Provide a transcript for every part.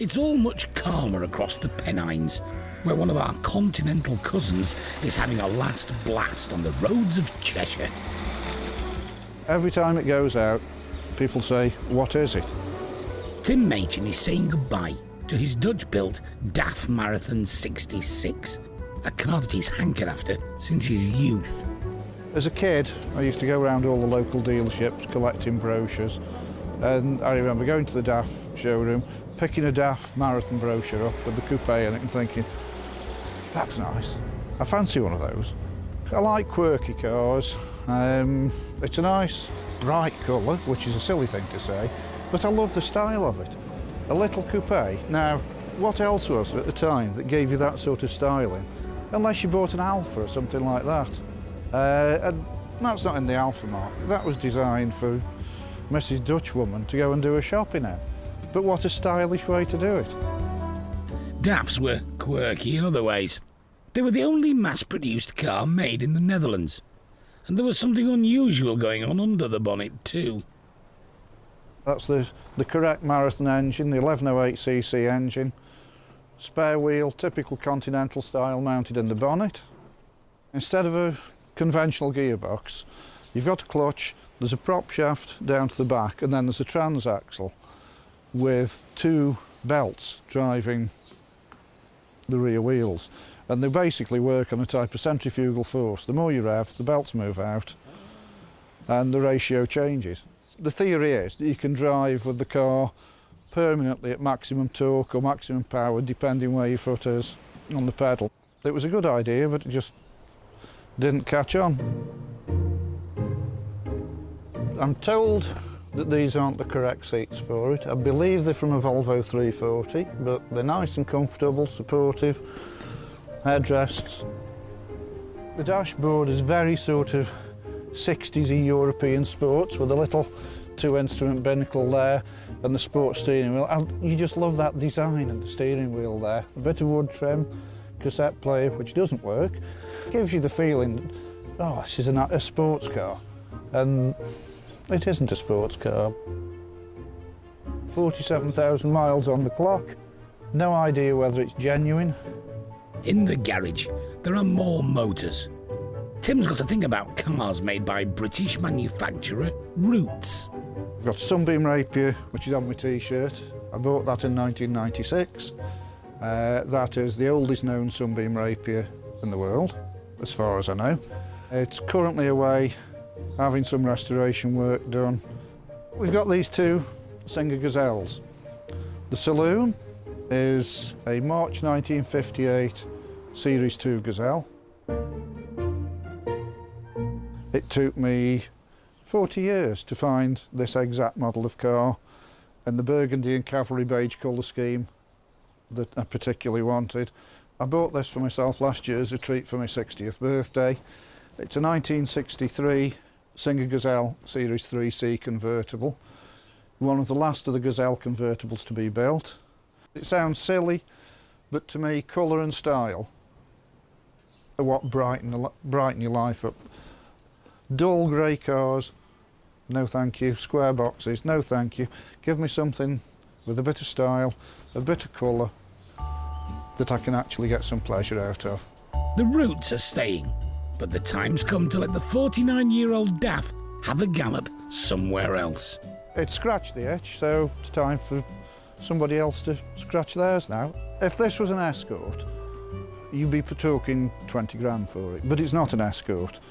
It's all much calmer across the Pennines, where one of our continental cousins is having a last blast on the roads of Cheshire. Every time it goes out, people say, "What is it?" Tim Machin is saying goodbye to his Dutch-built DAF Marathon 66, a car that he's hankered after since his youth. As a kid, I used to go around all the local dealerships collecting brochures, and I remember going to the DAF showroom, picking a DAF Marathon brochure up with the coupe in it and thinking, that's nice. I fancy one of those. I like quirky cars. It's a nice, bright colour, which is a silly thing to say, but I love the style of it. A little coupe. Now, what else was there at the time that gave you that sort of styling? Unless you bought an Alfa or something like that. And that's not in the Alfa market. That was designed for Mrs. Dutchwoman to go and do her shopping in. But what a stylish way to do it. DAFs were quirky in other ways. They were the only mass-produced car made in the Netherlands. And there was something unusual going on under the bonnet too. That's the correct Marathon engine, the 1108cc engine. Spare wheel, typical continental style, mounted in the bonnet. Instead of a conventional gearbox, you've got a clutch, there's a prop shaft down to the back, and then there's a transaxle with two belts driving the rear wheels. And they basically work on a type of centrifugal force. The more you rev, the belts move out and the ratio changes. The theory is that you can drive with the car permanently at maximum torque or maximum power, depending where your foot is on the pedal. It was a good idea, but it just didn't catch on. I'm told that these aren't the correct seats for it. I believe they're from a Volvo 340, but they're nice and comfortable, supportive, headrests. The dashboard is very sort of 60s-y European sports with a little two-instrument binnacle there and the sports steering wheel. You just love that design of the steering wheel there. A bit of wood trim, cassette player, which doesn't work, gives you the feeling, oh, this is a sports car. And it isn't a sports car. 47,000 miles on the clock. No idea whether it's genuine. In the garage, there are more motors. Tim's got to think about cars made by British manufacturer Roots. I've got Sunbeam Rapier, which is on my T-shirt. I bought that in 1996. That is the oldest known Sunbeam Rapier in the world, as far as I know. It's currently away, having some restoration work done. We've got these two Singer Gazelles. The Saloon is a March 1958 Series 2 Gazelle. It took me 40 years to find this exact model of car and the burgundy and cavalry beige colour scheme that I particularly wanted. I bought this for myself last year as a treat for my 60th birthday. It's a 1963 Singer Gazelle Series 3C convertible, one of the last of the Gazelle convertibles to be built. It sounds silly, but to me, colour and style are what brighten your life up. Dull grey cars, no thank you. Square boxes, no thank you. Give me something with a bit of style, a bit of colour, that I can actually get some pleasure out of. The Roots are staying, but the time's come to let the 49-year-old DAF have a gallop somewhere else. It's scratched the itch, so it's time for somebody else to scratch theirs now. If this was an Escort, you'd be talking 20 grand for it, but it's not an Escort.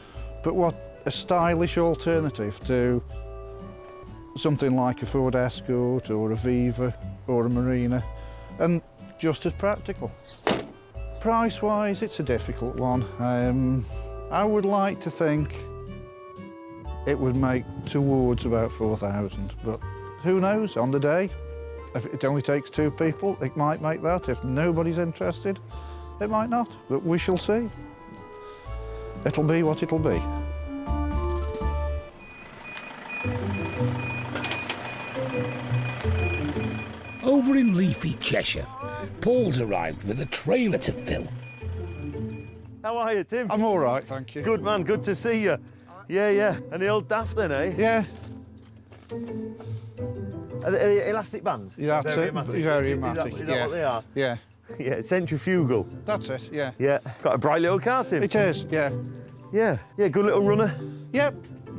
But what a stylish alternative to something like a Ford Escort or a Viva or a Marina, and just as practical. Price-wise, it's a difficult one. I would like to think it would make towards about 4,000, but who knows, on the day. If it only takes two people, it might make that. If nobody's interested, it might not, but we shall see. It'll be what it'll be. Over in leafy Cheshire, Paul's arrived with a trailer to fill. How are you, Tim? I'm all right, thank you. Good, man, good to see you. Yeah. And the old DAF then, eh? Yeah. Are they elastic bands? Yeah, that's it. Very Is that what they are? Yeah. Yeah, centrifugal. That's it, yeah. Yeah. Got a bright little car, Tim. It is, yeah. Yeah, good little runner. Yep.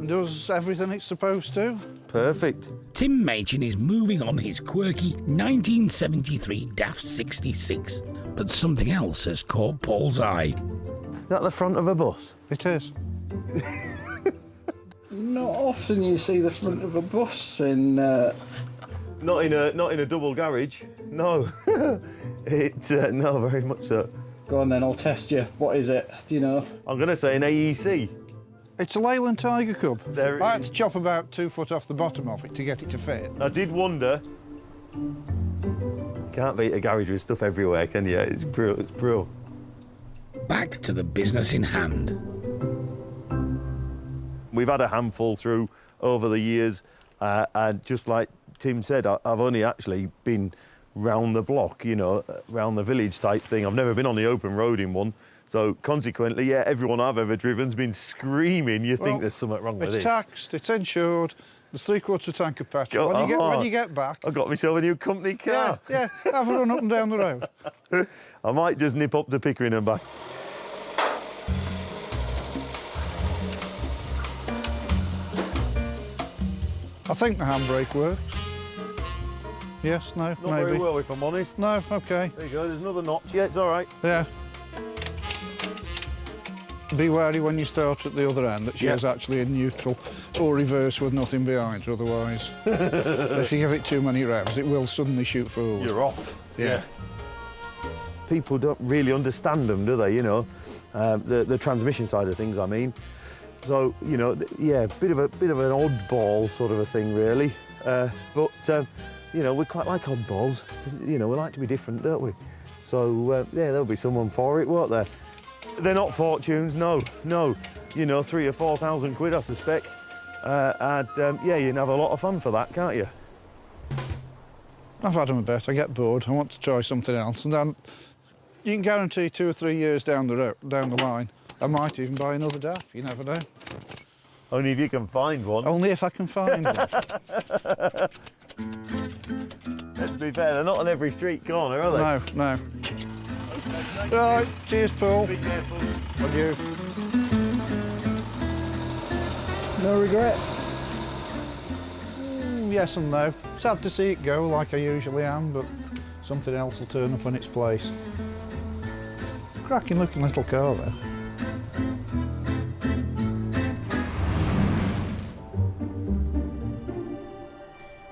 Does everything it's supposed to. Perfect. Tim Machin is moving on his quirky 1973 DAF 66, but something else has caught Paul's eye. Is that the front of a bus? It is. Not often you see the front of a bus in... Not in a double garage. No. No, very much so. Go on then, I'll test you. What is it? Do you know? I'm going to say an AEC. It's a Leyland Tiger Cub. There it I had is. to chop about 2 foot off the bottom of it to get it to fit. I did wonder. Can't beat a garage with stuff everywhere, can you? It's brilliant. It's brilliant. Back to the business in hand. We've had a handful through over the years, and just like Tim said, I've only actually been round the block, you know, round the village type thing. I've never been on the open road in one. So consequently, yeah, everyone I've ever driven's been screaming, you think there's something wrong with this. It's taxed, it's insured, there's 3/4 tank of petrol. When you get back... I got myself a new company car. Yeah, have a run up and down the road. I might just nip up to Pickering and back. I think the handbrake works. Yes, no, Not maybe. very well, if I'm honest. No, OK. There you go, there's another notch. Yeah, it's all right. Yeah. Be wary when you start at the other end that she is actually in neutral or reverse with nothing behind her, otherwise. If you give it too many revs, it will suddenly shoot forward. You're off. Yeah. People don't really understand them, do they, you know? The transmission side of things, I mean. So, you know, yeah, bit of an oddball sort of a thing, really. But, you know, we quite like oddballs. You know, we like to be different, don't we? So, yeah, there'll be someone for it, won't there? They're not fortunes, no. You know, 3,000 or 4,000 quid, I suspect. And, yeah, you can have a lot of fun for that, can't you? I've had them a bit. I get bored. I want to try something else. And then you can guarantee 2 or 3 years down the line, I might even buy another DAF. You never know. Only if you can find one. Only if I can find one. Let's be fair, they're not on every street corner, are they? No. Right, cheers, Paul. Be careful. And you. No regrets? Yes and no. Sad to see it go like I usually am, but something else will turn up in its place. Cracking looking little car though.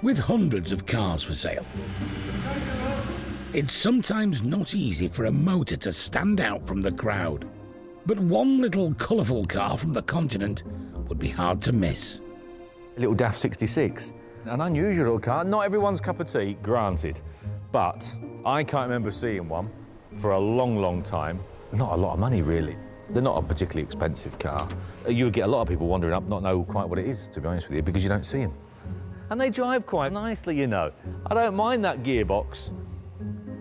With hundreds of cars for sale, it's sometimes not easy for a motor to stand out from the crowd. But one little colourful car from the continent would be hard to miss. A little DAF 66. An unusual little car, not everyone's cup of tea, granted. But I can't remember seeing one for a long, long time. Not a lot of money, really. They're not a particularly expensive car. You would get a lot of people wandering up, not know quite what it is, to be honest with you, because you don't see them. And they drive quite nicely, you know. I don't mind that gearbox.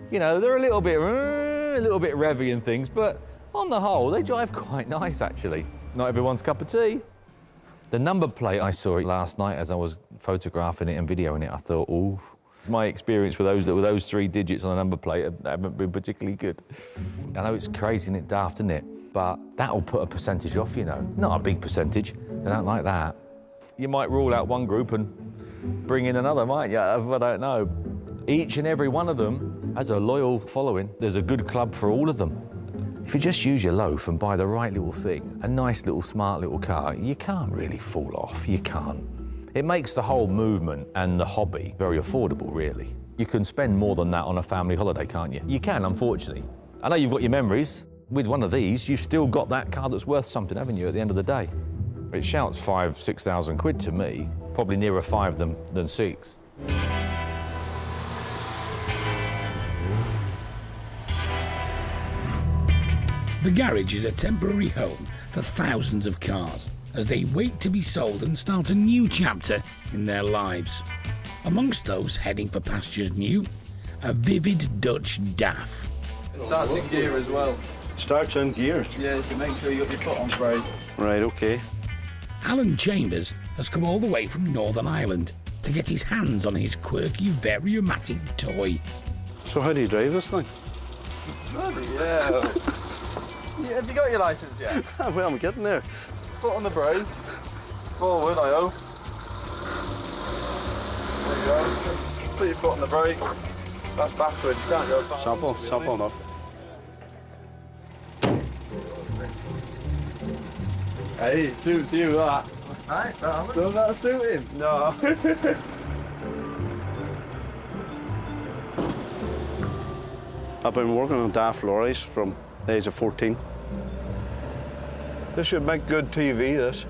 You know, they're a little bit revvy and things, but on the whole, they drive quite nice, actually. Not everyone's cup of tea. The number plate, I saw it last night as I was photographing it and videoing it. I thought, ooh, my experience with those 3 digits on a number plate haven't been particularly good. I know it's crazy and it's daft, isn't it? But that'll put a percentage off, you know. Not a big percentage. They don't like that. You might rule out one group and bring in another, might you? I don't know. Each and every one of them has a loyal following. There's a good club for all of them. If you just use your loaf and buy the right little thing, a nice little smart little car, you can't really fall off, you can't. It makes the whole movement and the hobby very affordable, really. You can spend more than that on a family holiday, can't you? You can, unfortunately. I know you've got your memories. With one of these, you've still got that car that's worth something, haven't you, at the end of the day? It shouts 5,000, 6,000 quid to me, probably nearer 5 than 6. The garage is a temporary home for thousands of cars as they wait to be sold and start a new chapter in their lives. Amongst those heading for pastures new, a vivid Dutch DAF. It starts in gear as well. Starts on gear. Yeah, so make sure you got your foot on brake. Right, OK. Alan Chambers has come all the way from Northern Ireland to get his hands on his quirky Variomatic toy. So how do you drive this thing? Bloody hell. Yeah, have you got your licence yet? Well, I'm getting there. Foot on the brake. Forward, I hope. There you go. Put your foot on the brake. That's backwards, you can't go fast. Simple enough. Hey, it suits you, that. Nice, that. Doesn't that suit him? No. I've been working on DAF lorries from the age of 14. This should make good TV, this.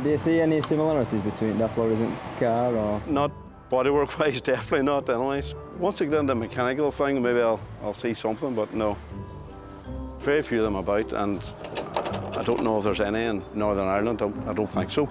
Do you see any similarities between DAF lorries and car, or? Not bodywork-wise, definitely not, anyways. Once I get into the mechanical thing, maybe I'll see something, but no. Very few of them about, and I don't know if there's any in Northern Ireland. I don't think so.